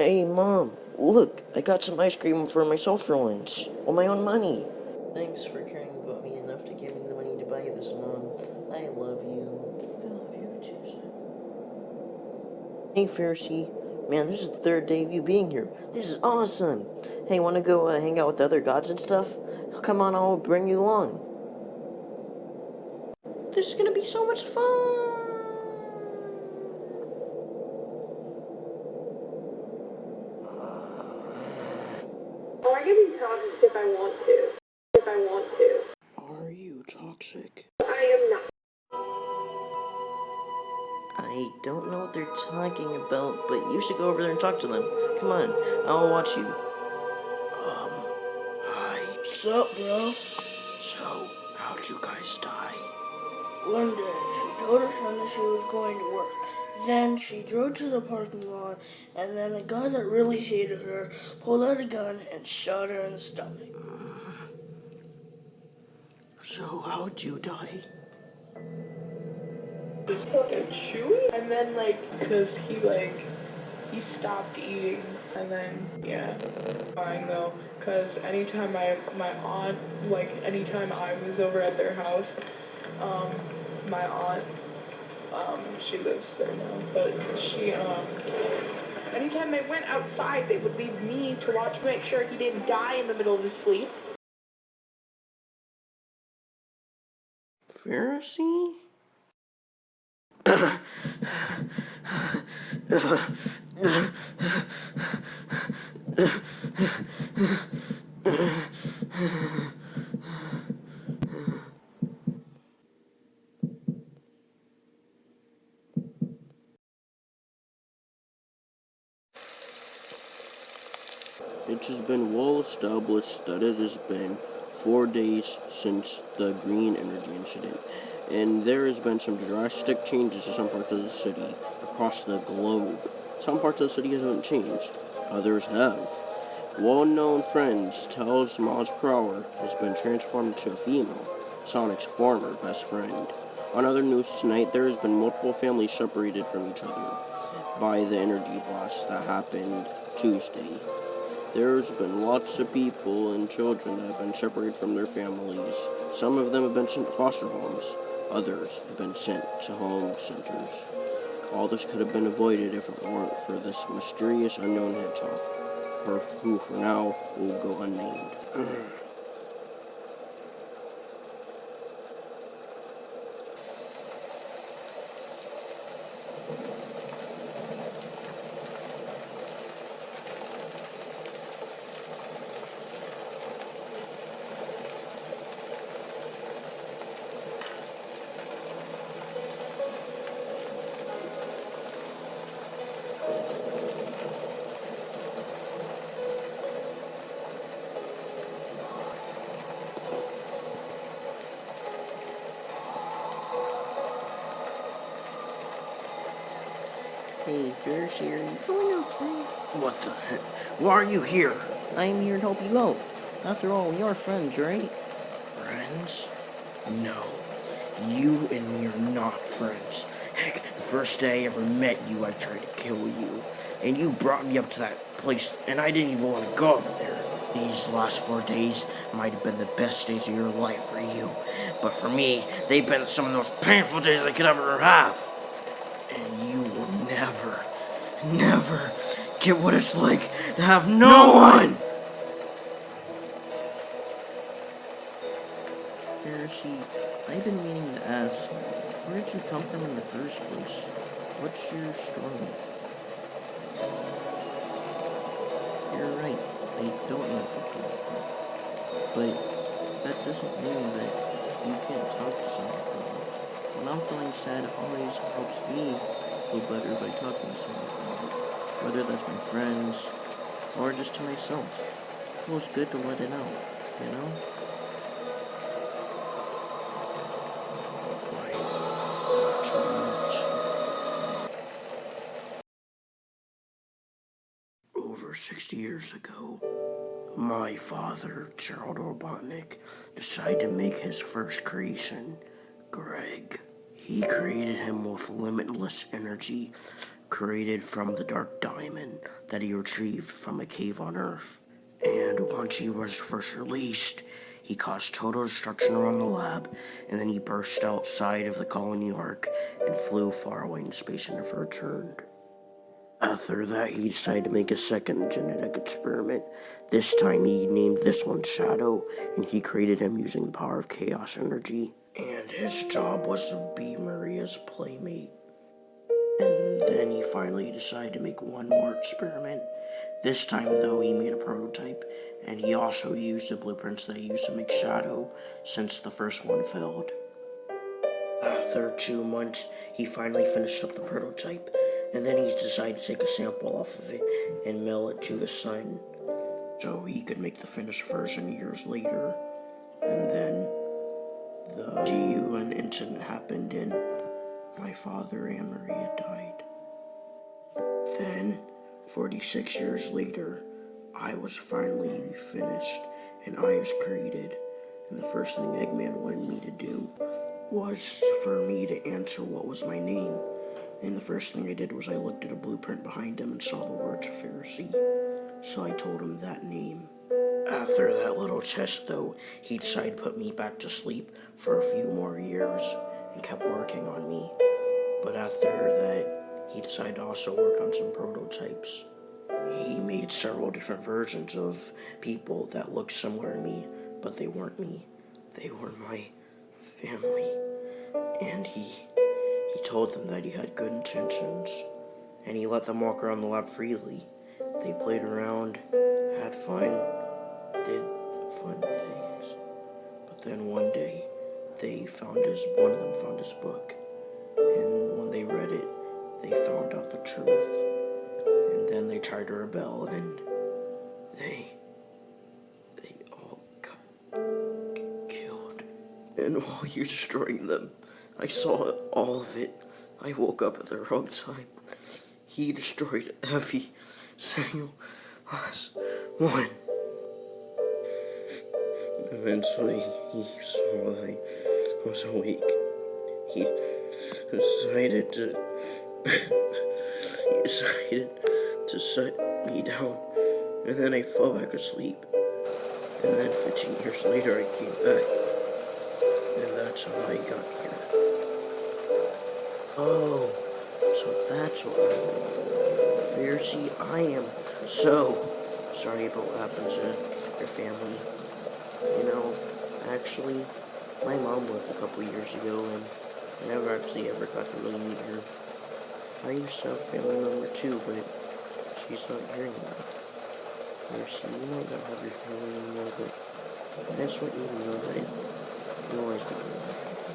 Hey, Mom, look, I got some ice cream for myself for once, on my own money. Thanks for caring about me enough to give me the money to buy this, Mom. I love you. I love you too, son. Hey, Pharisee. Man, this is the third day of you being here. This is awesome. Hey, wanna go hang out with the other gods and stuff? Come on, I'll bring you along. This is gonna be so much fun. Or I can be toxic if I want to. Are you toxic? I am not. I don't know what they're talking about, but you should go over there and talk to them. Come on, I'll watch you. Hi. What's up, bro? So, how'd you guys die? One day, she told her son that she was going to work. Then she drove to the parking lot, and then a guy that really hated her pulled out a gun and shot her in the stomach. So, how'd you die? Was fucking chewy, and then cause he stopped eating, and then fine though, cause anytime my aunt, anytime I was over at their house, my aunt, she lives there now, but she anytime they went outside, they would leave me to watch, make sure he didn't die in the middle of his sleep. Pharisee? It has been well established that it has been 4 days since the green energy incident, and there has been some drastic changes to some parts of the city across the globe. Some parts of the city haven't changed, others have. Well-known friends tells Miles per hour has been transformed into a female, Sonic's former best friend. On other news tonight, there has been multiple families separated from each other by the energy blast that happened Tuesday. There's been lots of people and children that have been separated from their families. Some of them have been sent to foster homes. Others have been sent to home centers. All this could have been avoided if it weren't for this mysterious unknown hedgehog, who for now will go unnamed. Hey, Pharisee, are you feeling okay? What the heck? Why are you here? I'm here to help you out. After all, we are friends, right? Friends? No. You and me are not friends. Heck, the first day I ever met you, I tried to kill you. And you brought me up to that place, and I didn't even want to go up there. These last 4 days might have been the best days of your life for you. But for me, they've been some of the most painful days I could ever have. And you will never get what it's like to have no one! Pharisee, I've been meaning to ask, where did you come from in the first place? What's your story? You're right, I don't know people like that. But that doesn't mean that you can't talk to someone. When I'm feeling sad, it always helps me feel better by talking to someone about it. Whether that's my friends, or just to myself. It feels good to let it out, you know? I'll tell you my story. Over 60 years ago, my father, Gerald Robotnik, decided to make his first creation, Greg. He created him with limitless energy. created from the dark diamond that he retrieved from a cave on Earth. And once he was first released, he caused total destruction around the lab, and then he burst outside of the colony arc and flew far away into space and never returned. After that, he decided to make a second genetic experiment. This time, he named this one Shadow, and he created him using the power of chaos energy. And his job was to be Maria's playmate. And then he finally decided to make one more experiment. This time, though, he made a prototype, and he also used the blueprints that he used to make Shadow, since the first one failed. After 2 months, he finally finished up the prototype, and then he decided to take a sample off of it and mail it to his son, so he could make the finished version years later. And then the GUN incident happened, and my father and Maria died. Then, 46 years later, I was finally finished, and I was created, and the first thing Eggman wanted me to do was for me to answer what was my name. And the first thing I did was I looked at a blueprint behind him and saw the words Pharisee. So I told him that name. After that little test, though, he decided to put me back to sleep for a few more years and kept working on me. But after that, he decided to also work on some prototypes. He made several different versions of people that looked similar to me, but they weren't me. They were my family. And he told them that he had good intentions, and he let them walk around the lab freely. They played around, had fun, did fun things. But then one day, one of them found his book, and when they read it, they found out the truth. And then they tried to rebel, and they all got killed. And while you're destroying them, I saw all of it. I woke up at the wrong time. He destroyed every single last one. Eventually, he saw that I was awake. He decided to set me down, and then I fell back asleep. And then 15 years later, I came back, and that's how I got here. Oh, so that's what happened. Pharisee, I am so sorry about what happened to your family. You know, actually, my mom lived a couple years ago, and I never actually ever got to really meet her. I used to have a family member too, but she's not here anymore. Pharisee, you might not have your family anymore, but I just want you to know that you'll always be my family.